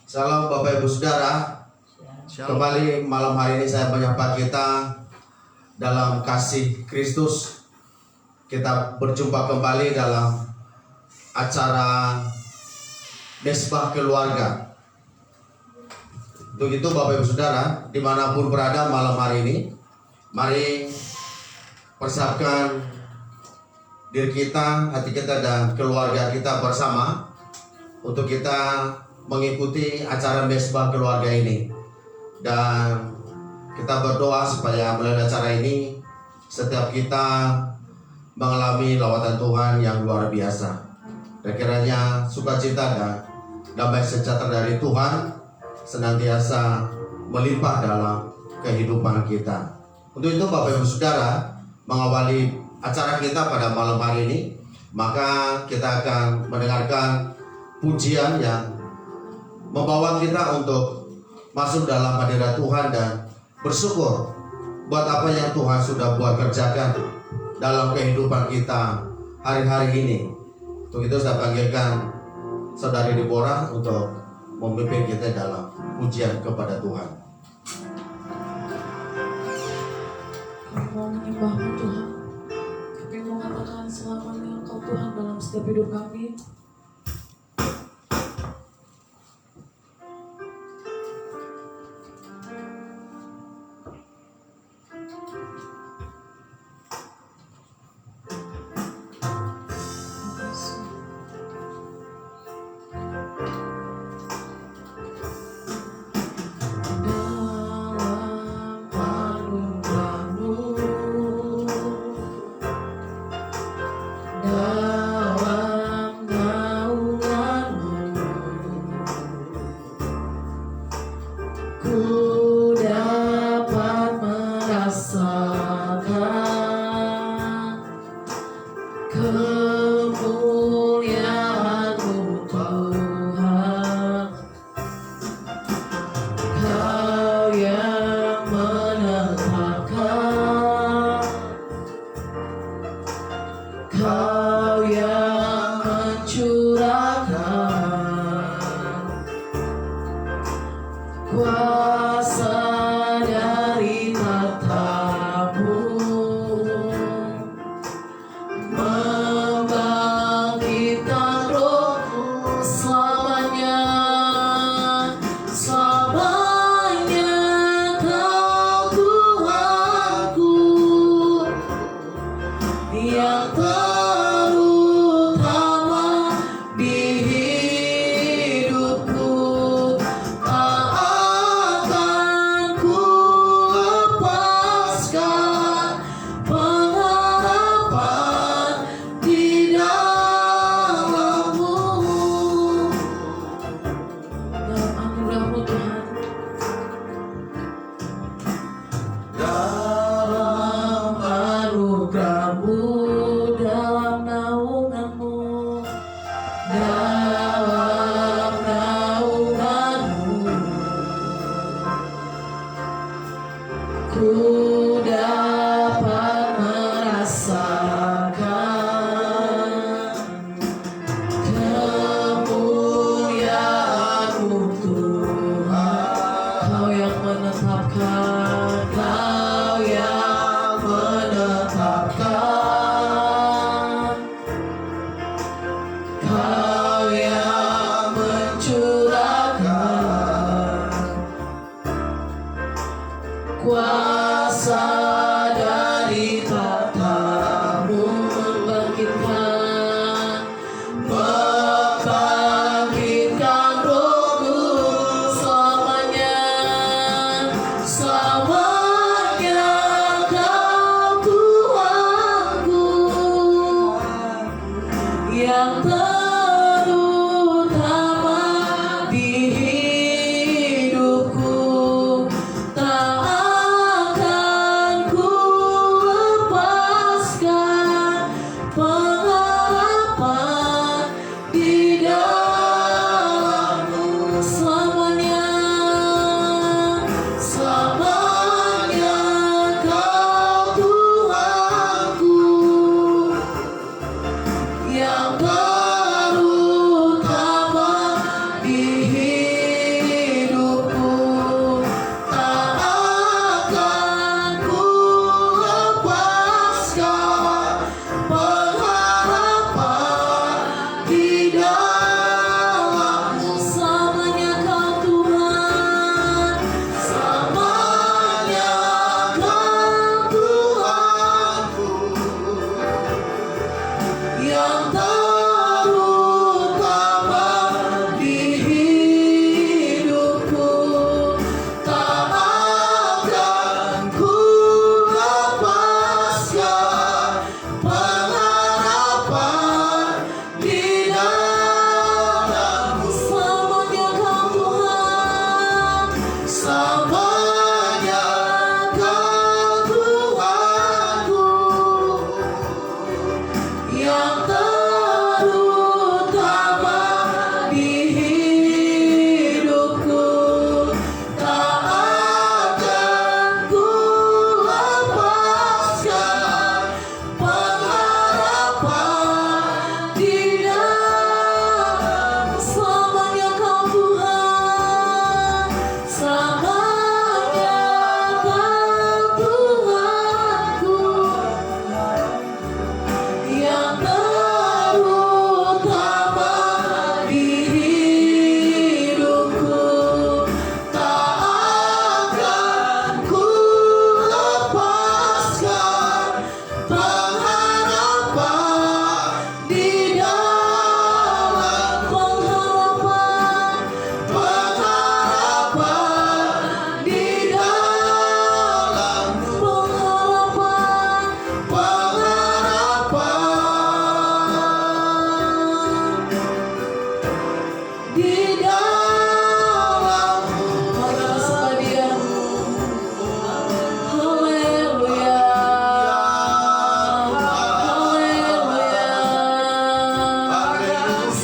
Salam Bapak Ibu Saudara. Kembali malam hari ini saya menyapa kita dalam kasih Kristus. Kita berjumpa kembali dalam acara Mesbah Keluarga. Untuk itu Bapak Ibu Saudara, dimanapun berada malam hari ini, mari persiapkan diri kita, hati kita dan keluarga kita bersama untuk kita mengikuti acara Mesbah Keluarga ini. Dan kita berdoa supaya melalui acara ini setiap kita mengalami lawatan Tuhan yang luar biasa. Dan kiranya sukacita dan damai sejahtera dari Tuhan senantiasa melimpah dalam kehidupan kita. Untuk itu Bapak Ibu Saudara, mengawali acara kita pada malam hari ini, maka kita akan mendengarkan pujian yang membawa kita untuk masuk dalam hadirat Tuhan dan bersyukur buat apa yang Tuhan sudah buat kerjakan dalam kehidupan kita hari-hari ini. Untuk itu saya panggilkan Saudari Deborah untuk memimpin kita dalam pujian kepada Tuhan. Kami mau menyembah-Mu Tuhan. Kami mau mengatakan selamanya Engkau Tuhan dalam setiap hidup kami. Kau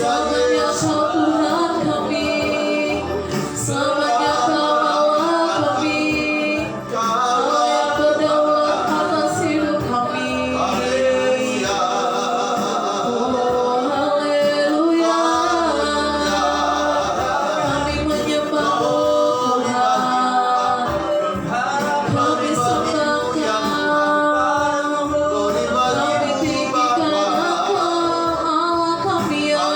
Selamanya Kau Tuhan kami, selamanya Kau Allah kami, Allah yang berdaulat atas hidup kami. Oh haleluya, kami menyembah Tuhan, kami sembahkan, kami tinggikan Engkau Allah kami yang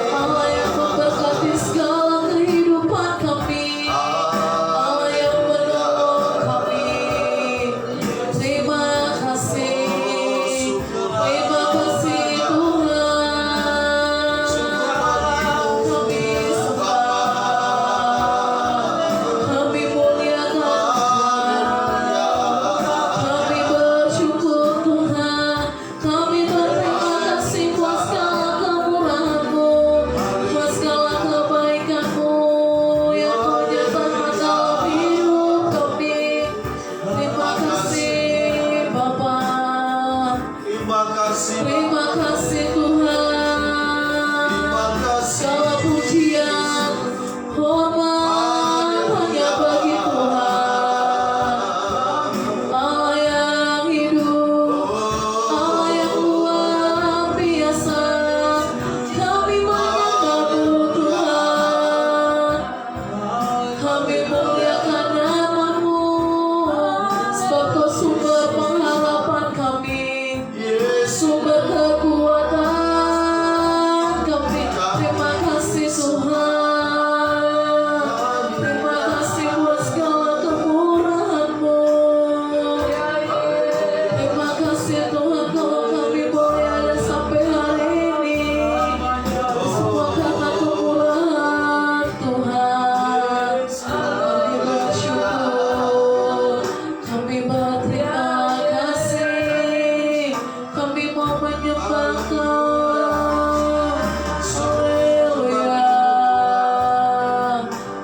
Allah yang memberkati segala kehidupan kami, Allah yang menolong kami. Terima kasih Tuhan. Kami sembah, kami muliakan Tuhan, kami bersyukur Tuhan, kami berterima kasih buat segala kemurahan-Mu, buat segala kebaikan-Mu yang Kau nyatakan dalam hidup kami. Terima kasih Bapa, Terima kasih. terima kasih Tuhan. Segala pujian, hormat hanya bagi Tuhan, Allah yang hidup, Allah yang luar biasa. Kami menyembah-Mu Tuhan, kami muliakan nama-Mu, sebab Kau sumber pengharapan kami, sumber kekuatan kami. Terima kasih Tuhan, terima kasih buat segala kemurahan-Mu. Terima kasih Tuhan kalau kami boleh ada sampai hari ini, semua karena kemurahan Tuhan. Kami bersyukur, kami berterima kasih, kami mau menyembah Kau. Haleluya,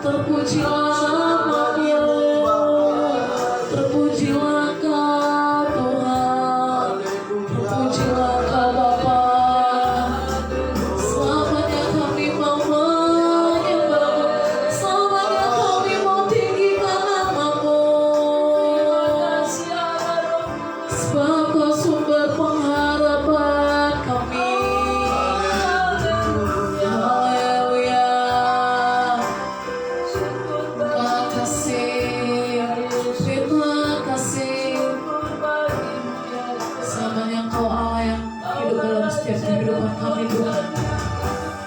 terpujilah nama-Mu, terpujilah Kau Tuhan, terpujilah Kau Bapa. Selamanya kami mau menyembah, selamanya kami mau tinggikan nama-Mu, sebab Kau sumber pengharapan kami. Haleluya, terima kasih, terima kasih. Selamanya Engkau Allah yang hidup dalam setiap kehidupan kami Tuhan.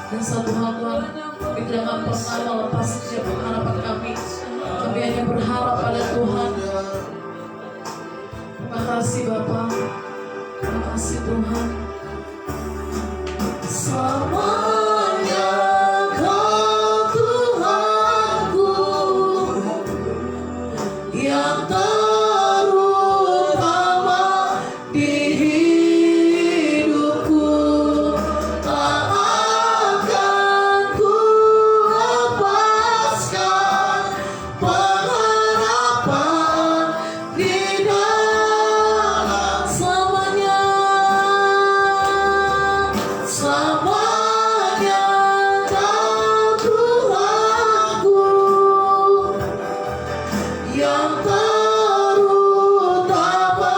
Dan satu hal Tuhan, kami jangan pernah melepas setiap pengharapan kami. Kami hanya berharap pada Tuhan. Terima kasih Bapa, terima kasih Tuhan. Selamanya Kau Tuhanku, yang terutama di hidupku. Tak akan ku lepaskan pengharapan di dalam selamanya. Selamanya Kau Tuhanku, yang terutama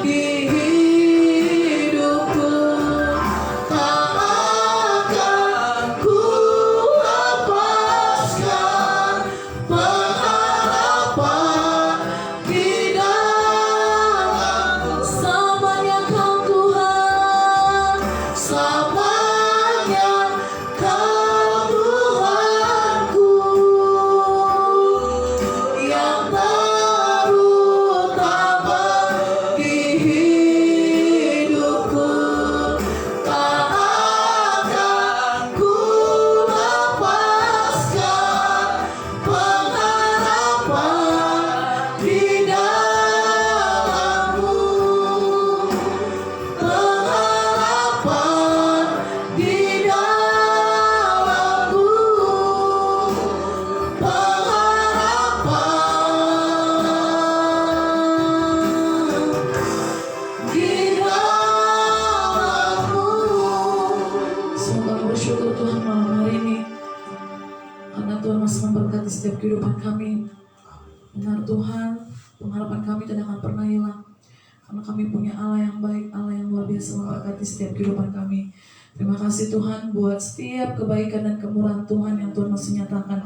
di hidupku. Tak akan ku lepaskan pengharapan di dalam selamanya Kau Tuhan. Selamanya Kau Tuhanku, yang terutama di hidupku. Tak akan ku lepaskan pengharapan di dalam-Mu, pengharapan kehidupan kami. Benar Tuhan, pengharapan kami tidak akan pernah hilang. Karena kami punya Allah yang baik, Allah yang luar biasa memberkati setiap kehidupan kami. Terima kasih Tuhan buat setiap kebaikan dan kemurahan Tuhan yang Tuhan masih nyatakan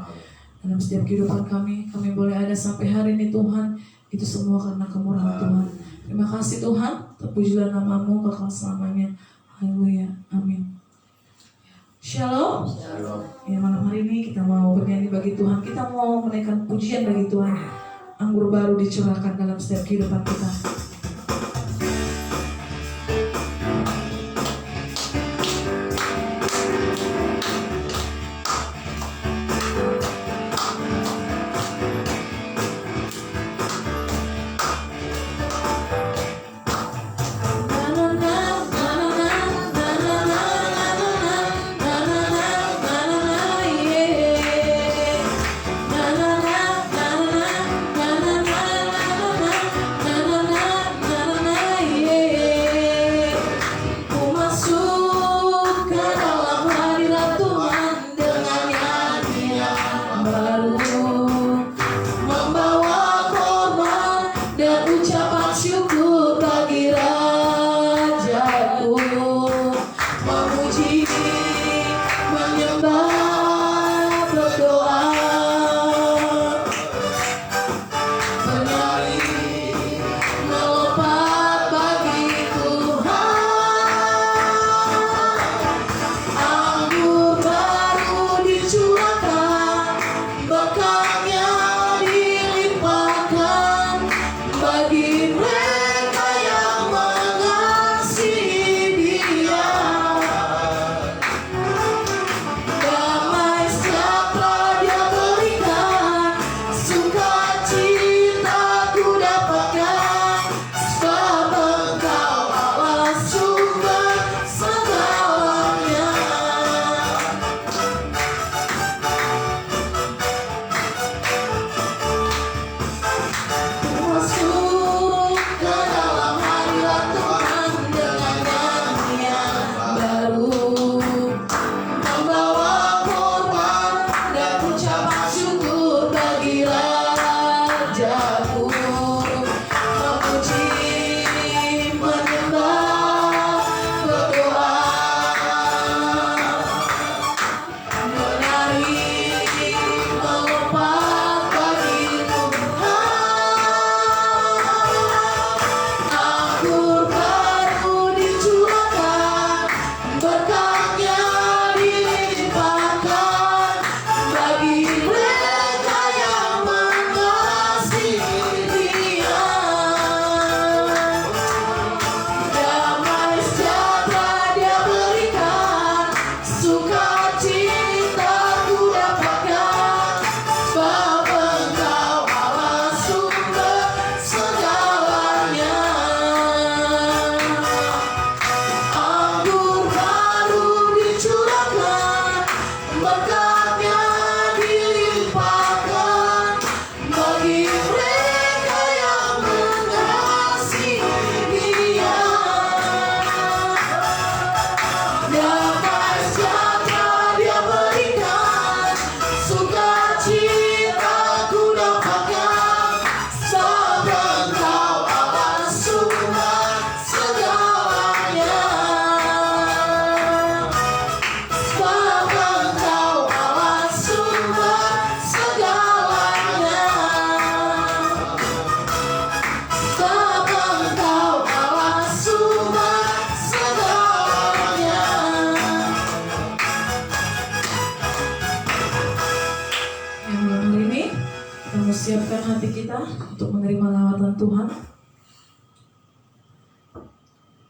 dalam setiap kehidupan kami. Kami boleh ada sampai hari ini Tuhan, itu semua karena kemurahan Tuhan. Terima kasih Tuhan, terpujilah nama-Mu kekal selamanya. Haleluya, amin. Shalom. Ya, malam hari ini kita mau bernyanyi bagi Tuhan. Kita mau menaikkan pujian bagi Tuhan. Anggur baru dicurahkan dalam setiap kehidupan kita. Siapkan hati kita untuk menerima lawatan Tuhan.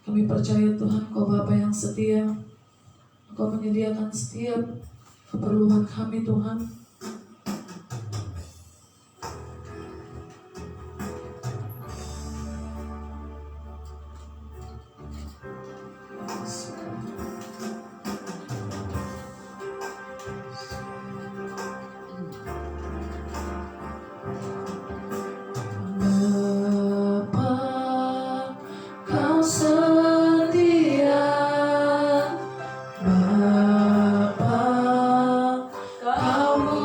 Kami percaya Tuhan, Kau Bapa yang setia. Kau menyediakan setiap keperluan kami Tuhan. Kau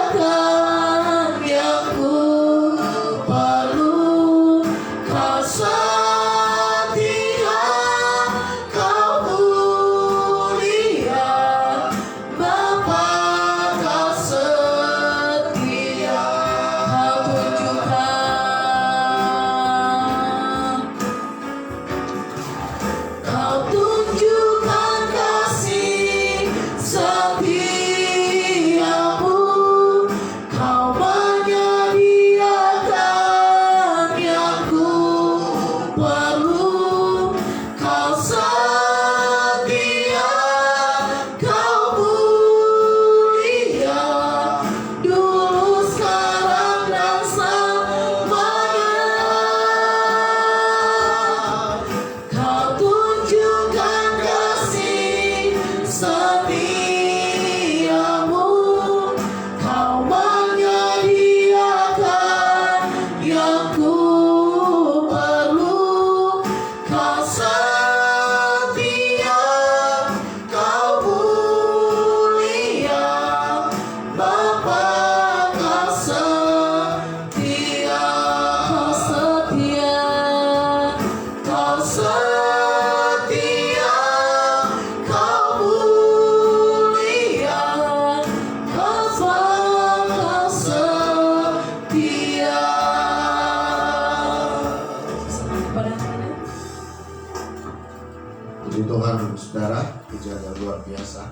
akan yang ku perlu. Kau setia, kau mulia, Bapa kau setia. Kau tunjukkan kasih setiamu. Kau menyediakan yang ku perlu. Kau setia, kau mulia, dulu, sekarang, dan selamanya. Kau tunjukkan kasih setiamu. Kau menyediakan yang ku perlu. Kau setia, kau mulia, Bapa kau setia. Kau setia, kau setia, kau mulia, Bapa kau setia. Kepada Anda. Puji Tuhan, saudara, pujian yang luar biasa.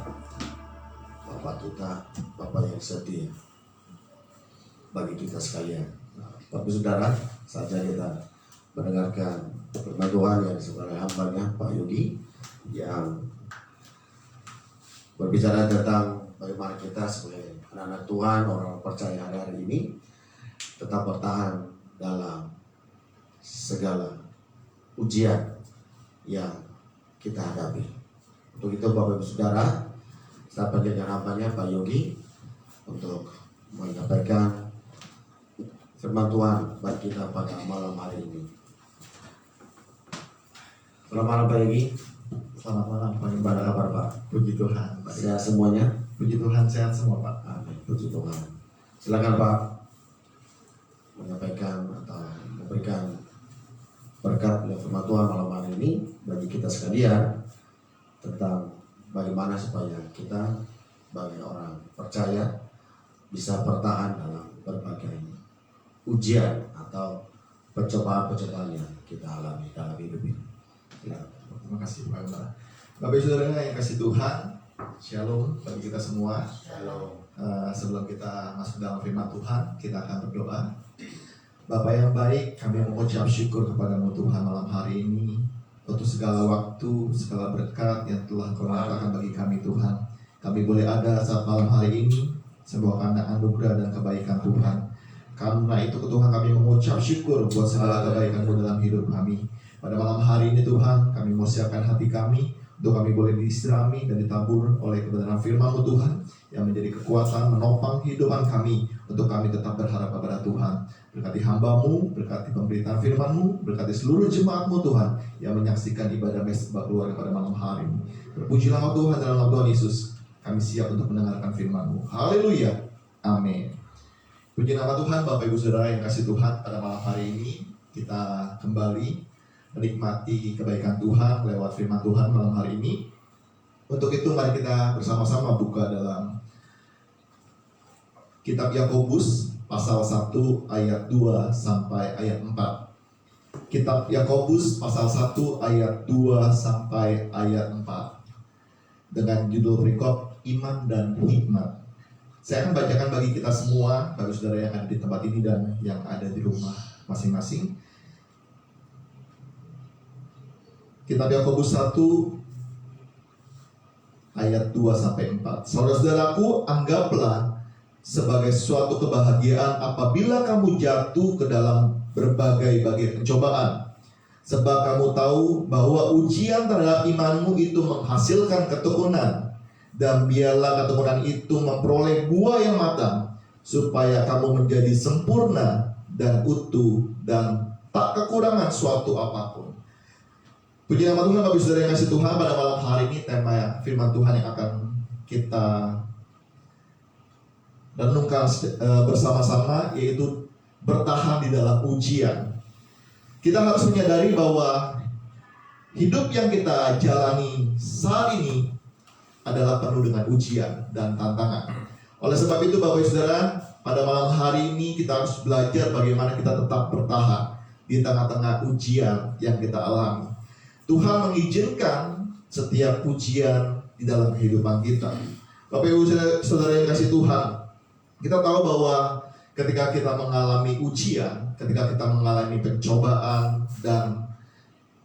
Bapak Tuta, Bapak yang setia bagi kita sekalian. Tapi saudara, saja kita mendengarkan firman Tuhan yang sebenarnya hambanya Pak Yogi yang berbicara tentang bagaimana kita sebagai anak-anak Tuhan, orang percaya hari-hari ini tetap bertahan dalam segala ujian yang kita hadapi. Untuk itu Bapak Ibu Saudara, saya panjatkan hambanya Pak Yogi untuk menyampaikan firman Tuhan bagi kita pada malam hari ini. Selamat malam Pak Yogi. Selamat malam Pak. Gimana kabar Pak? Puji Tuhan. Baik. Sehat semuanya? Puji Tuhan, sehat semua Pak. Amin. Puji Tuhan. Silakan Pak menyampaikan atau memberikan berkat oleh firman Tuhan malam hari ini bagi kita sekalian tentang bagaimana supaya kita sebagai orang percaya bisa bertahan dalam berbagai ujian atau percobaan-percobaan yang kita alami dalam hidup ini. Silakan. Terima kasih Pak Gembala. Bapak Ibu Saudara yang kasih Tuhan, Shalom bagi kita semua. Shalom. Sebelum kita masuk dalam firman Tuhan, kita akan berdoa. Bapak yang baik, kami mengucap syukur kepadamu Tuhan malam hari ini untuk segala waktu, segala berkat yang telah Kau nyatakan bagi kami Tuhan. Kami boleh ada saat malam hari ini sebuah karena anugerah dan kebaikan Tuhan. Karena itu Tuhan kami mengucap syukur buat segala kebaikan-Mu dalam hidup kami. Pada malam hari ini Tuhan, kami mau siapkan hati kami untuk kami boleh diistirami dan ditabur oleh kebenaran firman-Mu Tuhan yang menjadi kekuatan menopang kehidupan kami untuk kami tetap berharap kepada Tuhan. Berkati hamba-Mu, berkati pemberitaan firman-Mu, berkati seluruh jemaat-Mu Tuhan yang menyaksikan ibadah mesbah keluarga pada malam hari ini. Terpujilah Engkau Tuhan dalam nama Tuhan Yesus. Kami siap untuk mendengarkan firman-Mu. Haleluya. Amin. Puji nama Tuhan, Bapak Ibu Saudara yang kasih Tuhan, pada malam hari ini kita kembali menikmati kebaikan Tuhan lewat firman Tuhan malam hari ini. Untuk itu mari kita bersama-sama buka dalam Kitab Yakobus pasal 1 ayat 2 sampai ayat 4. Kitab Yakobus pasal 1 ayat 2 sampai ayat 4 dengan judul berikut Iman dan Hikmat. Saya akan bacakan bagi kita semua, bagi saudara yang ada di tempat ini dan yang ada di rumah masing-masing. Kitab Yakobus 1 ayat 2 sampai 4. Saudara-saudaraku, anggaplah sebagai suatu kebahagiaan apabila kamu jatuh ke dalam berbagai pencobaan. Sebab kamu tahu bahwa ujian terhadap imanmu itu menghasilkan keturunan. Dan biarlah keturunan itu memperoleh buah yang matang, supaya kamu menjadi sempurna dan utuh dan tak kekurangan suatu apapun. Puji nama Tuhan, Bapak Saudara yang kasih Tuhan, pada malam hari ini tema firman Tuhan yang akan kita renungkan bersama-sama, yaitu bertahan di dalam ujian. Kita harus menyadari bahwa hidup yang kita jalani saat ini adalah penuh dengan ujian dan tantangan. Oleh sebab itu Bapak Ibu Saudara, pada malam hari ini kita harus belajar bagaimana kita tetap bertahan di tengah-tengah ujian yang kita alami. Tuhan mengizinkan setiap ujian di dalam kehidupan kita. Bapak Ibu Saudara yang kasih Tuhan, kita tahu bahwa ketika kita mengalami ujian, ketika kita mengalami pencobaan, dan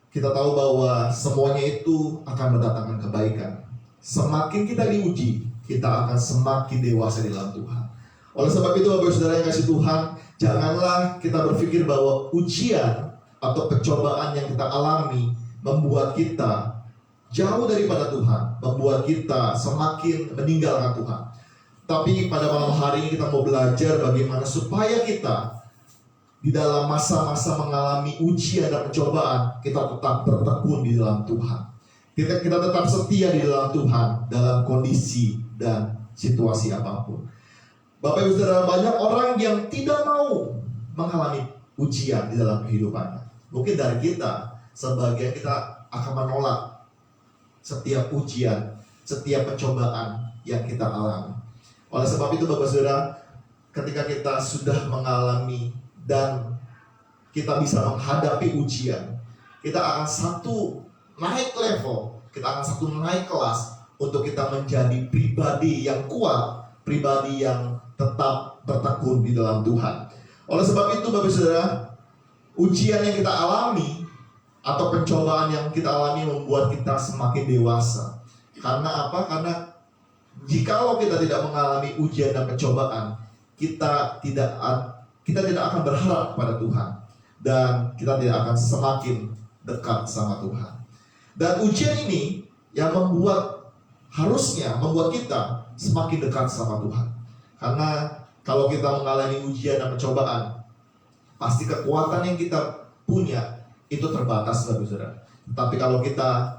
kita tahu bahwa semuanya itu akan mendatangkan kebaikan. Semakin kita diuji, kita akan semakin dewasa di dalam Tuhan. Oleh sebab itu Bapak Saudara yang kasih Tuhan, janganlah kita berpikir bahwa ujian atau pencobaan yang kita alami membuat kita jauh daripada Tuhan, membuat kita semakin meninggalkan Tuhan. Tapi pada malam hari ini kita mau belajar bagaimana supaya kita di dalam masa-masa mengalami ujian dan pencobaan, kita tetap bertekun di dalam Tuhan. Kita tetap setia di dalam Tuhan dalam kondisi dan situasi apapun. Bapak Ibu Saudara, banyak orang yang tidak mau mengalami ujian di dalam kehidupannya. Mungkin dari kita, sebagian kita akan menolak setiap ujian, setiap pencobaan yang kita alami. Oleh sebab itu Bapak Saudara, ketika kita sudah mengalami dan kita bisa menghadapi ujian, kita akan naik level, kita akan naik kelas untuk kita menjadi pribadi yang kuat, pribadi yang tetap bertekun di dalam Tuhan. Oleh sebab itu Bapak Saudara, ujian yang kita alami atau pencobaan yang kita alami membuat kita semakin dewasa. Karena apa? Karena jikalau kita tidak mengalami ujian dan pencobaan, kita tidak akan berharap pada Tuhan, dan kita tidak akan semakin dekat sama Tuhan. Dan ujian ini yang harusnya membuat kita semakin dekat sama Tuhan. Karena kalau kita mengalami ujian dan pencobaan, pasti kekuatan yang kita punya itu terbatas, Saudara. Tapi kalau kita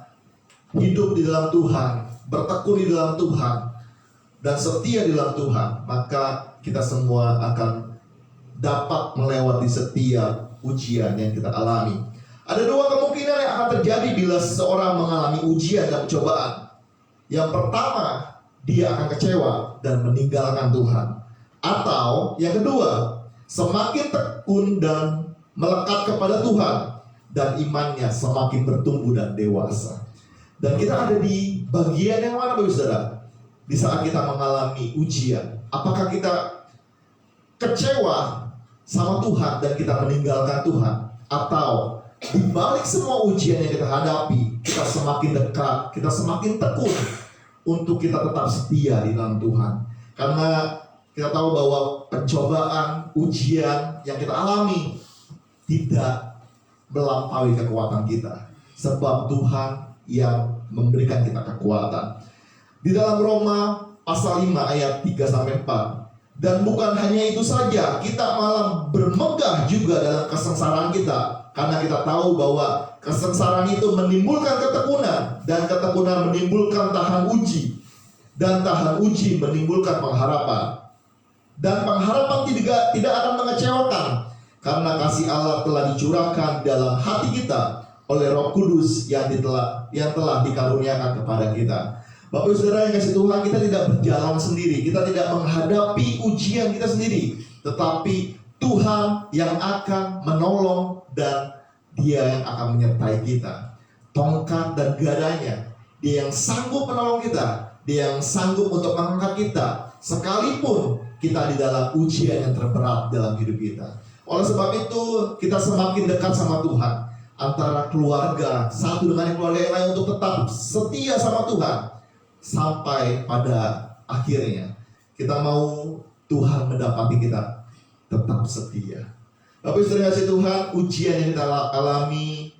hidup di dalam Tuhan, bertekun di dalam Tuhan, dan setia di dalam Tuhan, maka kita semua akan dapat melewati setiap ujian yang kita alami. Ada dua kemungkinan yang akan terjadi bila seseorang mengalami ujian dan pencobaan. Yang pertama, dia akan kecewa dan meninggalkan Tuhan. Atau yang kedua, semakin tekun dan melekat kepada Tuhan, dan imannya semakin bertumbuh dan dewasa. Dan kita ada di bagian yang mana, Bapak Saudara? Di saat kita mengalami ujian, apakah kita kecewa sama Tuhan dan kita meninggalkan Tuhan, atau di balik semua ujian yang kita hadapi, kita semakin dekat, kita semakin tekun untuk kita tetap setia di dalam Tuhan? Karena kita tahu bahwa pencobaan, ujian yang kita alami tidak melampaui kekuatan kita, sebab Tuhan yang memberikan kita kekuatan. Di dalam Roma pasal 5 ayat 3-4, dan bukan hanya itu saja, kita malah bermegah juga dalam kesengsaraan kita, karena kita tahu bahwa kesengsaraan itu menimbulkan ketekunan, dan ketekunan menimbulkan tahan uji, dan tahan uji menimbulkan pengharapan. Dan pengharapan tidak akan mengecewakan, karena kasih Allah telah dicurahkan dalam hati kita oleh Roh Kudus yang telah dikaruniakan kepada kita. Bapak Ibu Saudara yang kasih Tuhan, kita tidak berjalan sendiri, kita tidak menghadapi ujian kita sendiri, tetapi Tuhan yang akan menolong, dan Dia yang akan menyertai kita. Tongkat dan gadanya, Dia yang sanggup menolong kita, Dia yang sanggup untuk mengangkat kita, sekalipun kita di dalam ujian yang terberat dalam hidup kita. Oleh sebab itu, kita semakin dekat sama Tuhan. Antara keluarga satu dengan keluarga yang lain, untuk tetap setia sama Tuhan sampai pada akhirnya. Kita mau Tuhan mendapati kita tetap setia. Bapak Ibu Saudara kasih Tuhan, ujian yang kita alami,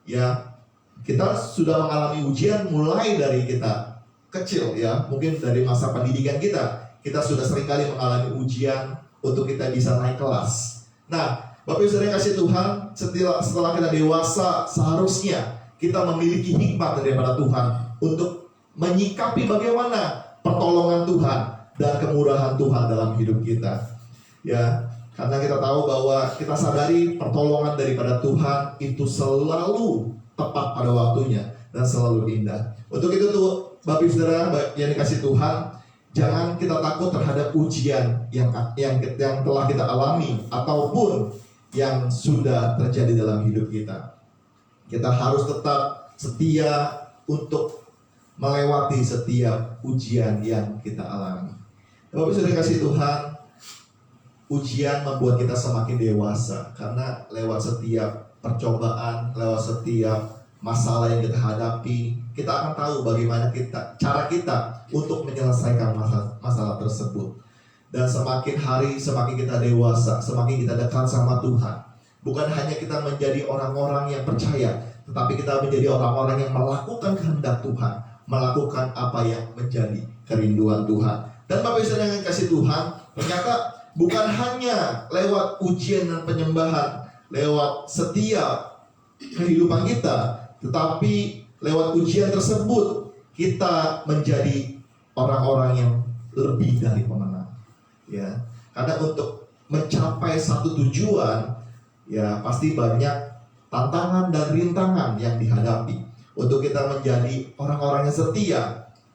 ya, kita sudah mengalami ujian mulai dari kita kecil, ya, mungkin dari masa pendidikan kita sudah seringkali mengalami ujian untuk kita bisa naik kelas. Nah, Bapak Ibu Saudara kasih Tuhan, setelah kita dewasa, seharusnya kita memiliki hikmat daripada Tuhan untuk menyikapi bagaimana pertolongan Tuhan, dan kemurahan Tuhan dalam hidup kita. Ya, karena kita tahu bahwa kita sadari pertolongan daripada Tuhan itu selalu tepat pada waktunya dan selalu indah. Untuk itu tuh, Bapak Ibu Saudara yang dikasih Tuhan, jangan kita takut terhadap ujian yang telah kita alami ataupun yang sudah terjadi dalam hidup kita. Kita harus tetap setia untuk melewati setiap ujian yang kita alami. Bapak Ibu Saudara kasih Tuhan, ujian membuat kita semakin dewasa karena lewat setiap percobaan, lewat setiap masalah yang kita hadapi, kita akan tahu bagaimana cara kita untuk menyelesaikan masalah tersebut. Dan semakin hari semakin kita dewasa, semakin kita dekat sama Tuhan. Bukan hanya kita menjadi orang-orang yang percaya, tetapi kita menjadi orang-orang yang melakukan kehendak Tuhan, melakukan apa yang menjadi kerinduan Tuhan. Dan Bapak Ibu Saudara yang kasih Tuhan, ternyata bukan hanya lewat ujian dan penyembahan, lewat setiap kehidupan kita, tetapi lewat ujian tersebut kita menjadi orang-orang yang lebih dari pemenang. Ya, karena untuk mencapai satu tujuan, ya pasti banyak tantangan dan rintangan yang dihadapi. Untuk kita menjadi orang-orang yang setia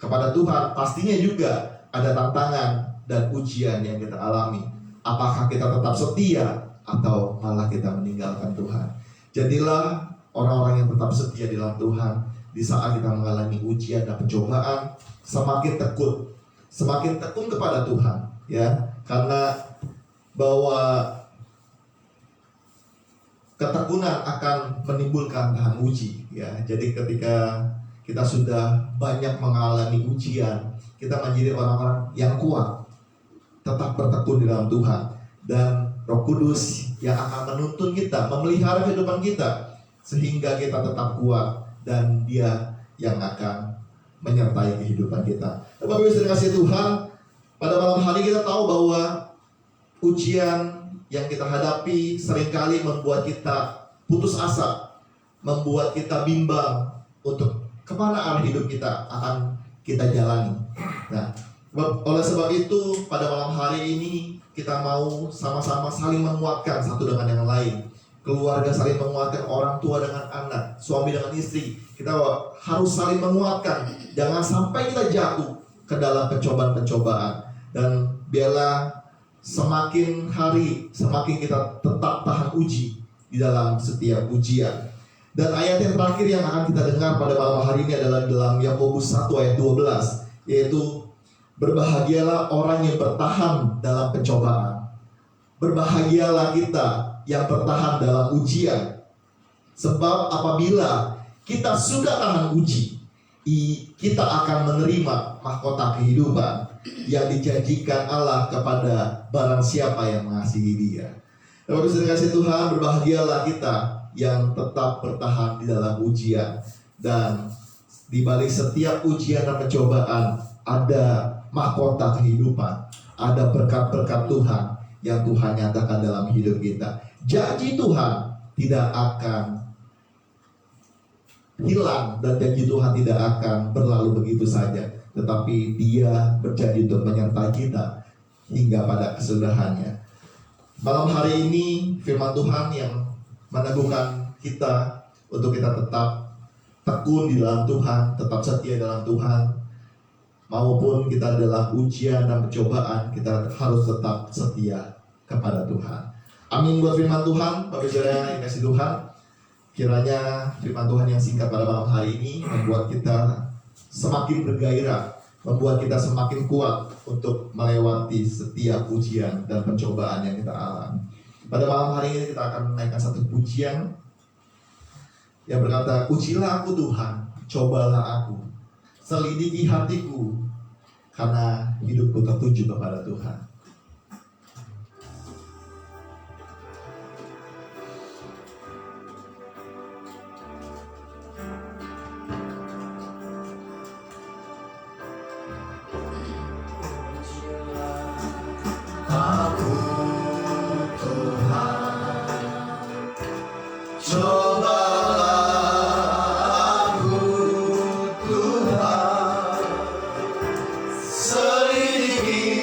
kepada Tuhan, pastinya juga ada tantangan dan ujian yang kita alami. Apakah kita tetap setia atau malah kita meninggalkan Tuhan? Jadilah orang-orang yang tetap setia di dalam Tuhan. Di saat kita mengalami ujian dan pencobaan, semakin tekun kepada Tuhan, ya, karena bahwa ketekunan akan menimbulkan tahan uji, ya. Jadi ketika kita sudah banyak mengalami ujian, kita menjadi orang-orang yang kuat, tetap bertekun di dalam Tuhan, dan Roh Kudus yang akan menuntun kita, memelihara kehidupan kita, sehingga kita tetap kuat, dan Dia yang akan menyertai kehidupan kita. Bapak Ibu Saudara kasih Tuhan, pada malam hari kita tahu bahwa ujian yang kita hadapi seringkali membuat kita putus asa, membuat kita bimbang untuk kemana arah hidup kita akan kita jalani. Nah, oleh sebab itu pada malam hari ini kita mau sama-sama saling menguatkan satu dengan yang lain. Keluarga saling menguatkan, orang tua dengan anak, suami dengan istri. Kita harus saling menguatkan. Jangan sampai kita jatuh ke dalam pencobaan-pencobaan. Dan biarlah semakin hari semakin kita tetap tahan uji di dalam setiap ujian. Dan ayat yang terakhir yang akan kita dengar pada malam hari ini adalah dalam Yakobus 1 ayat 12, yaitu berbahagialah orang yang bertahan dalam pencobaan. Berbahagialah kita yang bertahan dalam ujian. Sebab apabila kita sudah tahan uji, kita akan menerima mahkota kehidupan yang dijanjikan Allah kepada barang siapa yang mengasihi Dia. Bapak Ibu Saudara kasih Tuhan, berbahagialah kita yang tetap bertahan di dalam ujian. Dan di balik setiap ujian dan pencobaan ada mahkota kehidupan, ada berkat-berkat Tuhan yang Tuhan nyatakan dalam hidup kita. Janji Tuhan tidak akan hilang dan janji Tuhan tidak akan berlalu begitu saja, tetapi Dia berjanji untuk menyertai kita hingga pada kesudahannya. Malam hari ini firman Tuhan yang meneguhkan kita untuk kita tetap tekun di dalam Tuhan, tetap setia dalam Tuhan. Maupun kita dalam ujian dan pencobaan, kita harus tetap setia kepada Tuhan. Amin buat firman Tuhan, Bapak Ibu yang kasih Tuhan. Kiranya firman Tuhan yang singkat pada malam hari ini membuat kita semakin bergairah, membuat kita semakin kuat untuk melewati setiap ujian dan pencobaan yang kita alami. Pada malam hari ini kita akan menaikkan satu pujian yang berkata, ujilah aku Tuhan, cobalah aku, selidiki hatiku, karena hidupku tertuju kepada Tuhan. Selidiki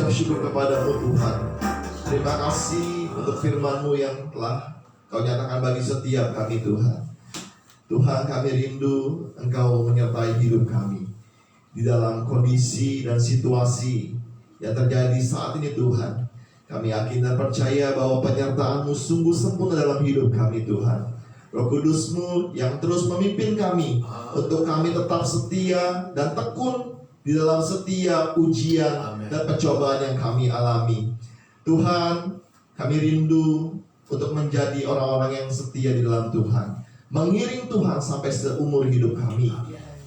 mengucap syukur kepada-Mu Tuhan. Terima kasih untuk firman-Mu yang telah Kau nyatakan bagi setiap kami Tuhan. Tuhan, kami rindu Engkau menyertai hidup kami di dalam kondisi dan situasi yang terjadi saat ini Tuhan. Kami yakin dan percaya bahwa penyertaan-Mu sungguh sempurna dalam hidup kami Tuhan. Roh Kudus-Mu yang terus memimpin kami untuk kami tetap setia dan tekun di dalam setiap ujian dan pencobaan yang kami alami. Tuhan, kami rindu untuk menjadi orang-orang yang setia di dalam Tuhan, mengiring Tuhan sampai seumur hidup kami.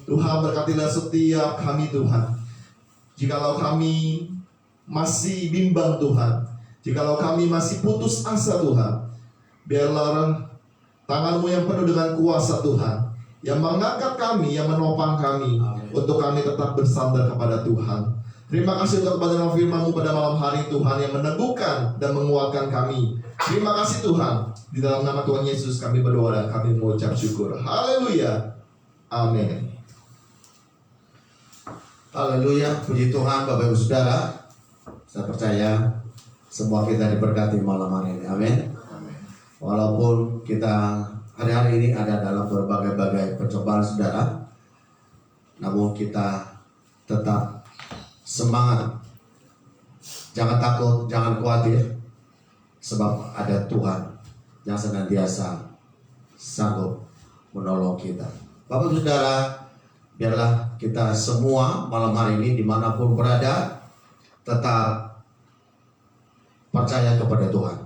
Tuhan, berkatilah setiap kami Tuhan. Jikalau kami masih bimbang Tuhan, jikalau kami masih putus asa Tuhan, biarlah tangan-Mu yang penuh dengan kuasa Tuhan, yang mengangkat kami, yang menopang kami, untuk kami tetap bersandar kepada Tuhan. Terima kasih untuk kebenaran firman-Mu pada malam hari Tuhan, yang meneguhkan dan menguatkan kami. Terima kasih Tuhan. Di dalam nama Tuhan Yesus kami berdoa dan kami mengucap syukur. Haleluya. Amin. Haleluya, puji Tuhan Bapak Ibu Saudara. Saya percaya semua kita diberkati malam hari ini. Amin. Walaupun kita hari-hari ini ada dalam berbagai-bagai pencobaan saudara, namun kita tetap semangat. Jangan takut, jangan khawatir, sebab ada Tuhan yang senantiasa sanggup menolong kita. Bapak Ibu Saudara, biarlah kita semua malam hari ini dimanapun berada tetap percaya kepada Tuhan.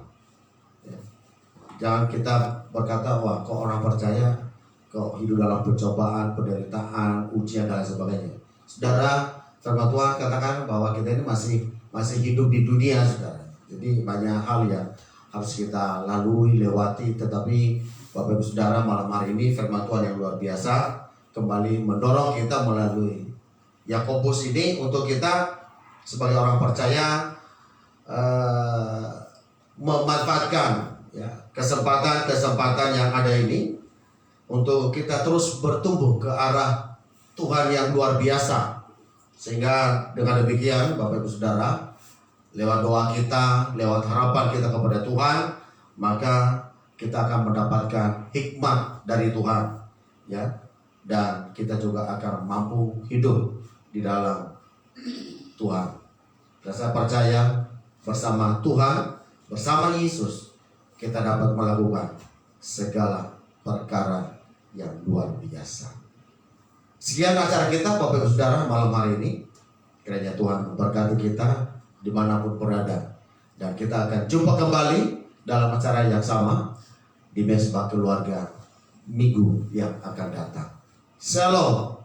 Jangan kita berkata, wah kok orang percaya kok hidup dalam pencobaan, penderitaan, ujian dan lain sebagainya. Saudara, firman Tuhan katakan bahwa kita ini masih hidup di dunia, saudara. Jadi banyak hal yang harus kita lalui, lewati. Tetapi Bapak Ibu Saudara, malam hari ini firman Tuhan yang luar biasa kembali mendorong kita melalui Yakobus ini untuk kita sebagai orang percaya memanfaatkan kesempatan-kesempatan yang ada ini untuk kita terus bertumbuh ke arah Tuhan yang luar biasa. Sehingga dengan demikian Bapak Ibu Saudara, lewat doa kita, lewat harapan kita kepada Tuhan, maka kita akan mendapatkan hikmat dari Tuhan, ya, dan kita juga akan mampu hidup di dalam Tuhan. Dan saya percaya bersama Tuhan, bersama Yesus, kita dapat melakukan segala perkara yang luar biasa. Sekian acara kita Bapak Ibu Saudara malam hari ini. Kiranya Tuhan memberkati kita dimanapun berada. Dan kita akan jumpa kembali dalam acara yang sama di Mesbah Keluarga minggu yang akan datang. Shalom.